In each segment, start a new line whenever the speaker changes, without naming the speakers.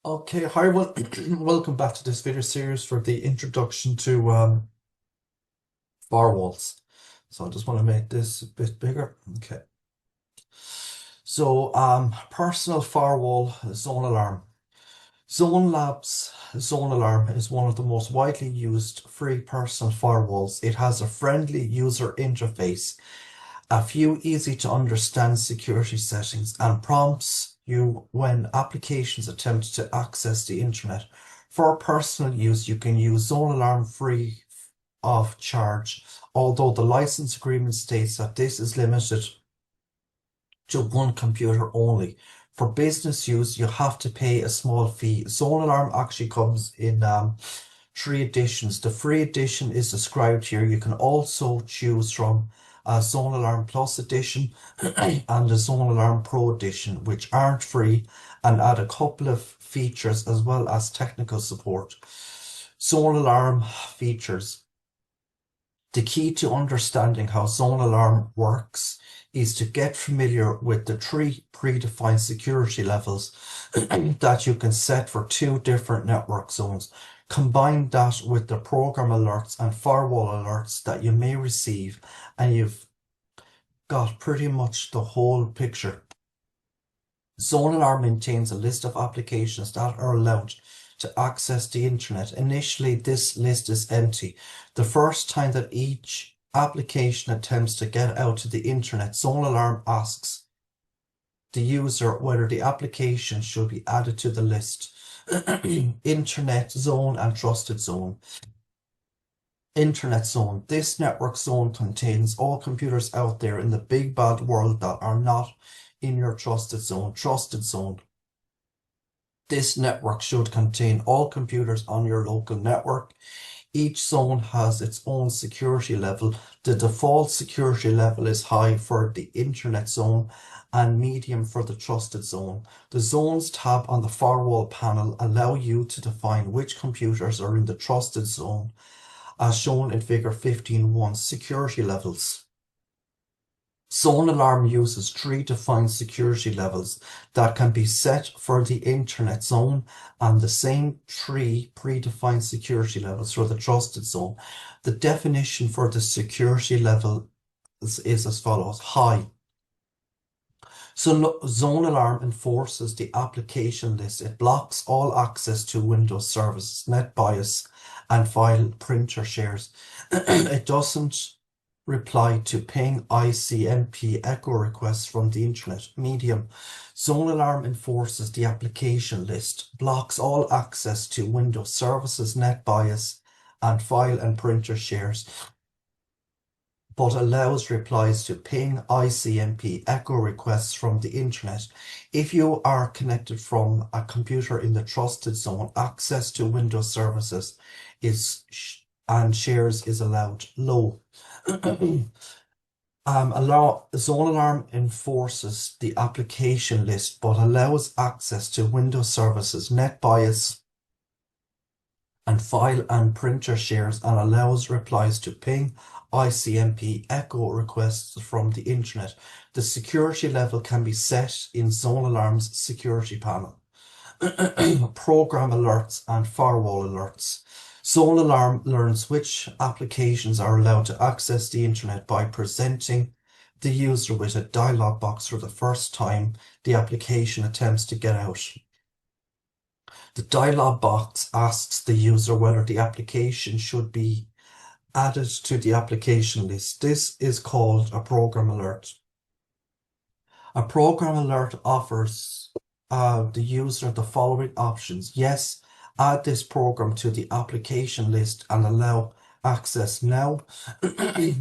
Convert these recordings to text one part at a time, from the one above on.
Okay, hi, welcome back to this video series for the introduction to firewalls. So I just want to make this a bit bigger. Okay. So personal firewall zone alarm. Zone Labs Zone Alarm is one of the most widely used free personal firewalls. It has a friendly user interface, a few easy to understand security settings, and prompts you when applications attempt to access the internet. For personal use, you can use ZoneAlarm free of charge, although the license agreement states that this is limited to one computer only. For business use, you have to pay a small fee. ZoneAlarm actually comes in three editions. The free edition is described here. You can also choose from a ZoneAlarm Plus edition and the ZoneAlarm Pro edition, which aren't free and add a couple of features as well as technical support. ZoneAlarm features. The key to understanding how ZoneAlarm works is to get familiar with the three predefined security levels that you can set for two different network zones. Combine that with the program alerts and firewall alerts that you may receive, and you've got pretty much the whole picture. ZoneAlarm maintains a list of applications that are allowed to access the internet. Initially, this list is empty. The first time that each application attempts to get out to the internet, ZoneAlarm asks the user whether the application should be added to the list. Internet zone and trusted zone. Internet zone. This network zone contains all computers out there in the big bad world that are not in your trusted zone. Trusted zone. This network should contain all computers on your local network. Each zone has its own security level. The default security level is high for the internet zone and medium for the trusted zone. The zones tab on the firewall panel allow you to define which computers are in the trusted zone, as shown in figure 15.1 security levels. ZoneAlarm uses three defined security levels that can be set for the internet zone and the same three predefined security levels for the trusted zone. The definition for the security level is as follows. High. So ZoneAlarm enforces the application list. It blocks all access to Windows services, net bias, and file printer shares. It doesn't reply to ping ICMP echo requests from the internet. Medium. ZoneAlarm enforces the application list, blocks all access to Windows services, net bias, and file and printer shares, but allows replies to ping ICMP echo requests from the internet. If you are connected from a computer in the trusted zone, access to Windows services and shares is allowed. Low. ZoneAlarm enforces the application list but allows access to Windows services, net bias, and file and printer shares, and allows replies to ping ICMP echo requests from the internet. The security level can be set in ZoneAlarm's security panel. Program alerts and firewall alerts. ZoneAlarm learns which applications are allowed to access the internet by presenting the user with a dialog box for the first time the application attempts to get out. The dialog box asks the user whether the application should be added to the application list. This is called a program alert. A program alert offers the user the following options. Yes, add this program to the application list and allow access now.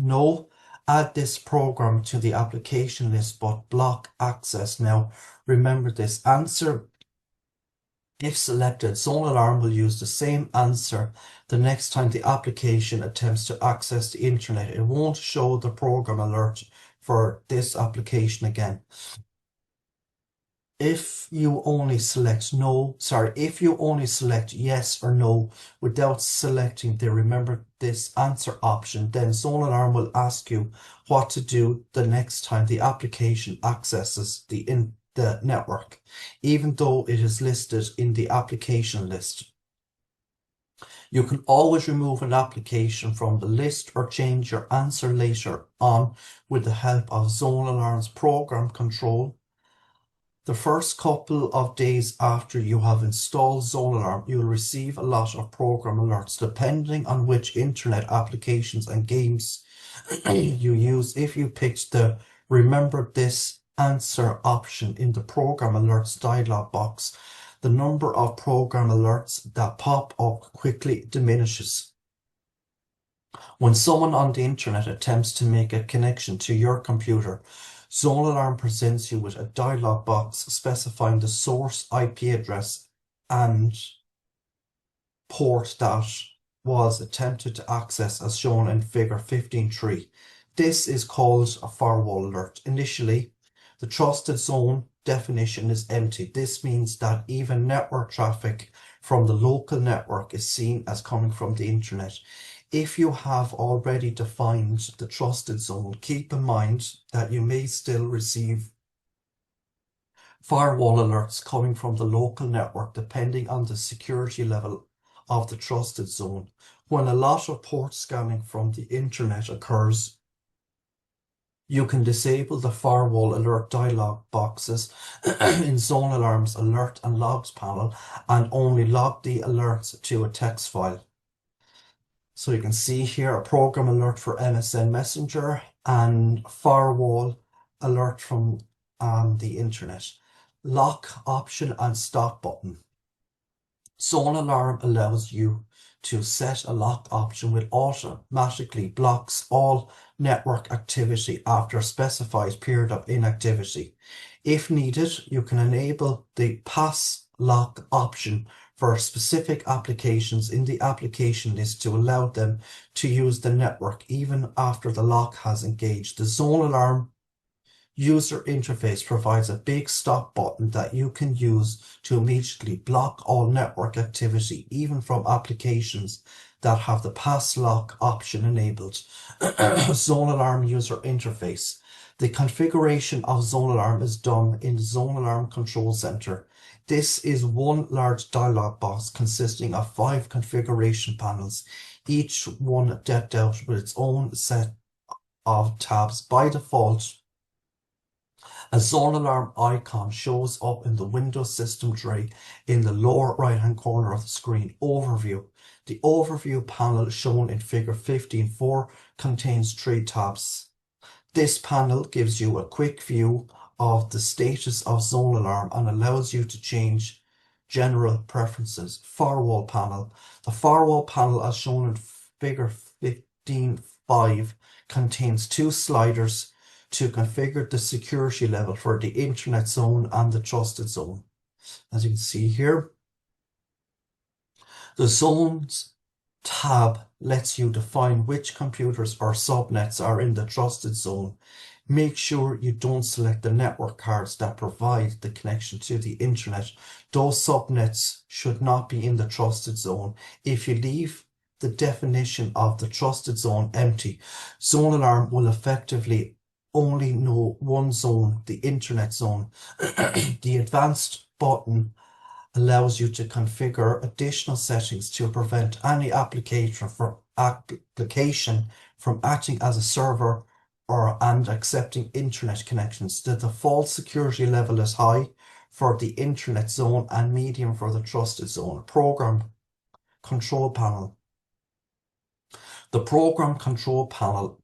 No, add this program to the application list but block access now. Remember this answer. If selected, ZoneAlarm will use the same answer the next time the application attempts to access the internet. It won't show the program alert for this application again. If you only select yes or no without selecting the remember this answer option, then ZoneAlarm will ask you what to do the next time the application accesses the the network, even though it is listed in the application list. You can always remove an application from the list or change your answer later on with the help of ZoneAlarm's program control. The first couple of days after you have installed ZoneAlarm, you'll receive a lot of program alerts depending on which internet applications and games you use. If you picked the Remember This answer option in the program alerts dialog box, the number of program alerts that pop up quickly diminishes. When someone on the internet attempts to make a connection to your computer, ZoneAlarm presents you with a dialog box specifying the source IP address and port that was attempted to access as shown in figure 15.3. This is called a firewall alert. Initially, the trusted zone definition is empty. This means that even network traffic from the local network is seen as coming from the internet. If you have already defined the trusted zone, keep in mind that you may still receive firewall alerts coming from the local network depending on the security level of the trusted zone. When a lot of port scanning from the internet occurs, you can disable the firewall alert dialog boxes in ZoneAlarm's alert and logs panel and only log the alerts to a text file. So you can see here a program alert for MSN Messenger and firewall alert from the internet. Lock option and stop button. ZoneAlarm allows you to set a lock option which automatically blocks all network activity after a specified period of inactivity. If needed, you can enable the pass lock option for specific applications in the application list to allow them to use the network even after the lock has engaged. The ZoneAlarm user interface provides a big stop button that you can use to immediately block all network activity, even from applications that have the pass lock option enabled. ZoneAlarm user interface. The configuration of ZoneAlarm is done in the ZoneAlarm Control Center. This is one large dialog box consisting of 5 configuration panels, each one decked out with its own set of tabs. By default, a ZoneAlarm icon shows up in the Windows system tray in the lower right hand corner of the screen. Overview. The overview panel shown in figure 15.4 contains 3 tabs. This panel gives you a quick view of the status of ZoneAlarm and allows you to change general preferences. Firewall panel. The firewall panel, as shown in figure 15.5, contains 2 sliders to configure the security level for the internet zone and the trusted zone. As you can see here, the zones tab lets you define which computers or subnets are in the trusted zone. Make sure you don't select the network cards that provide the connection to the internet. Those subnets should not be in the trusted zone. If you leave the definition of the trusted zone empty, ZoneAlarm will effectively only know one zone, the internet zone. The advanced button allows you to configure additional settings to prevent any application from acting as a server and accepting internet connections. The default security level is high for the internet zone and medium for the trusted zone. Program control panel. The program control panel,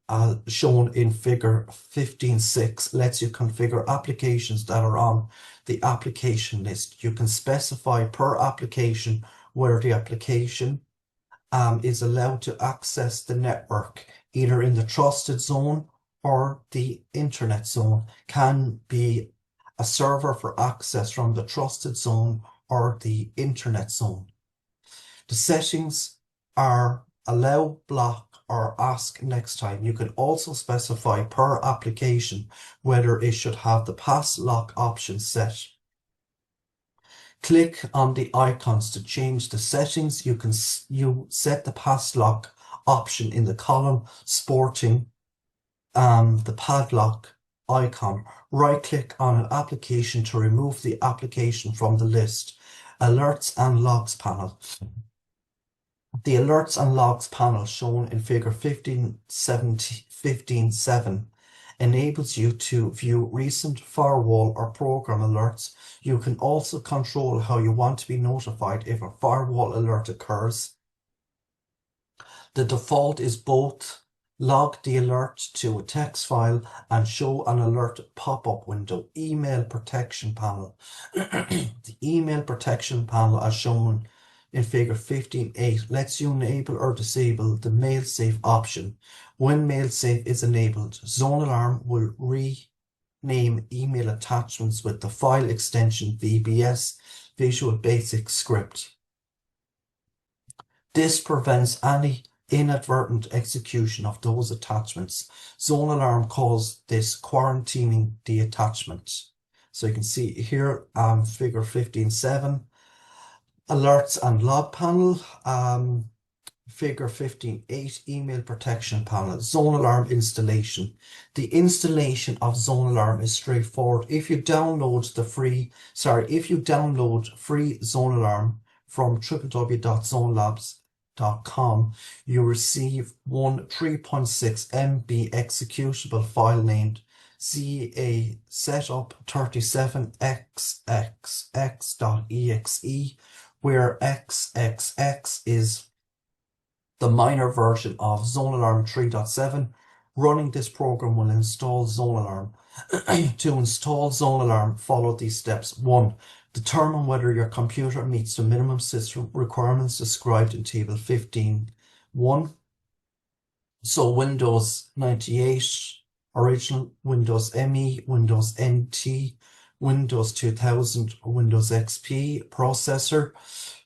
shown in figure 15.6, lets you configure applications that are on the application list. You can specify per application where the application is allowed to access the network, either in the trusted zone or the internet zone. Can be a server for access from the trusted zone or the internet zone. The settings are allow, block, or ask next time. You can also specify per application whether it should have the pass lock option set. Click on the icons to change the settings. You set the pass lock option in the column sporting the padlock icon. Right-click on an application to remove the application from the list. Alerts and logs panel. The alerts and logs panel shown in figure 15.7 enables you to view recent firewall or program alerts. You can also control how you want to be notified if a firewall alert occurs. The default is both log the alert to a text file and show an alert pop-up window. Email protection panel. The email protection panel, as shown in figure 15.8, lets you enable or disable the mail safe option. When mail safe is enabled, ZoneAlarm will rename email attachments with the file extension VBS, Visual Basic Script. This prevents any inadvertent execution of those attachments. ZoneAlarm calls this quarantining the attachment. So you can see here, figure 15.7, alerts and log panel, figure 15.8, email protection panel, ZoneAlarm installation. The installation of ZoneAlarm is straightforward. If you download free ZoneAlarm from www.zonelabs.com, you receive one 3.6 MB executable file named ZA setup 37xxx.exe, where XXX is the minor version of ZoneAlarm 3.7. Running this program will install ZoneAlarm. To install ZoneAlarm, follow these steps. 1. Determine whether your computer meets the minimum system requirements described in table 15.1. So Windows 98, original, Windows ME, Windows NT, Windows 2000, Windows XP, processor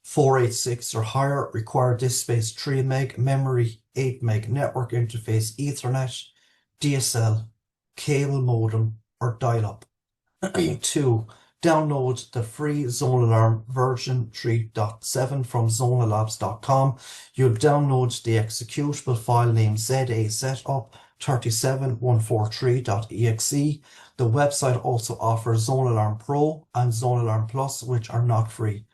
486 or higher, require disk space 3 meg, memory 8 meg, network interface Ethernet, DSL, cable modem or dial-up. 2. Download the free ZoneAlarm version 3.7 from zonelabs.com. You'll download the executable file named ZA setup 37143.exe. The website also offers ZoneAlarm Pro and ZoneAlarm Plus, which are not free.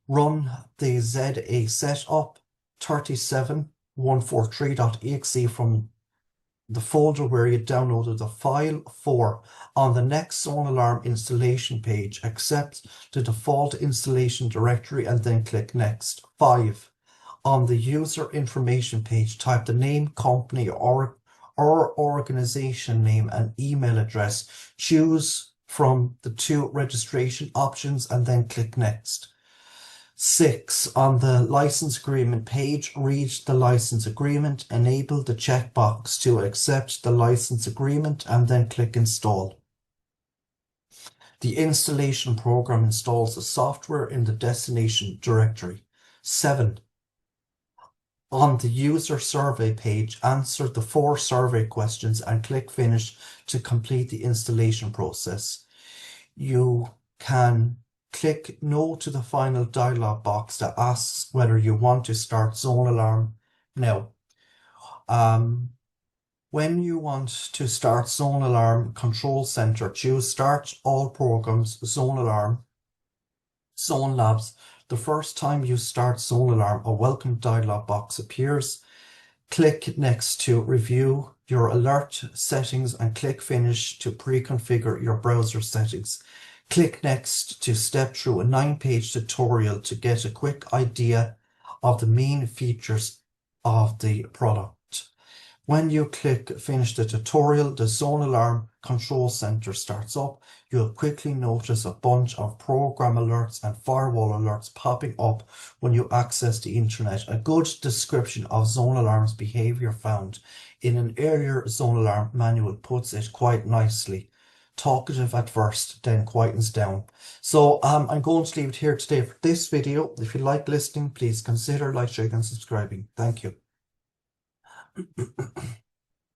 Run the ZA setup 37143.exe from the folder where you downloaded the file. 4. On the next ZoneAlarm installation page, accept the default installation directory and then click Next. 5. On the user information page, type the name, company or organization name and email address. Choose from the 2 registration options and then click Next. 6. On the license agreement page, read the license agreement, enable the checkbox to accept the license agreement and then click Install. The installation program installs the software in the destination directory. 7. On the user survey page, answer the 4 survey questions and click Finish to complete the installation process. You can click No to the final dialog box that asks whether you want to start ZoneAlarm now. When you want to start ZoneAlarm Control Center, choose Start All Programs, ZoneAlarm, ZoneLabs. The first time you start ZoneAlarm, a welcome dialog box appears. Click Next to review your alert settings and click Finish to pre-configure your browser settings. Click Next to step through a 9-page tutorial to get a quick idea of the main features of the product. When you click Finish the tutorial, the ZoneAlarm Control Center starts up. You'll quickly notice a bunch of program alerts and firewall alerts popping up when you access the internet. A good description of ZoneAlarm's behavior found in an earlier ZoneAlarm manual puts it quite nicely. Talkative at first, then quietens down. So I'm going to leave it here today for this video. If you like listening, please consider like, sharing and subscribing. Thank you.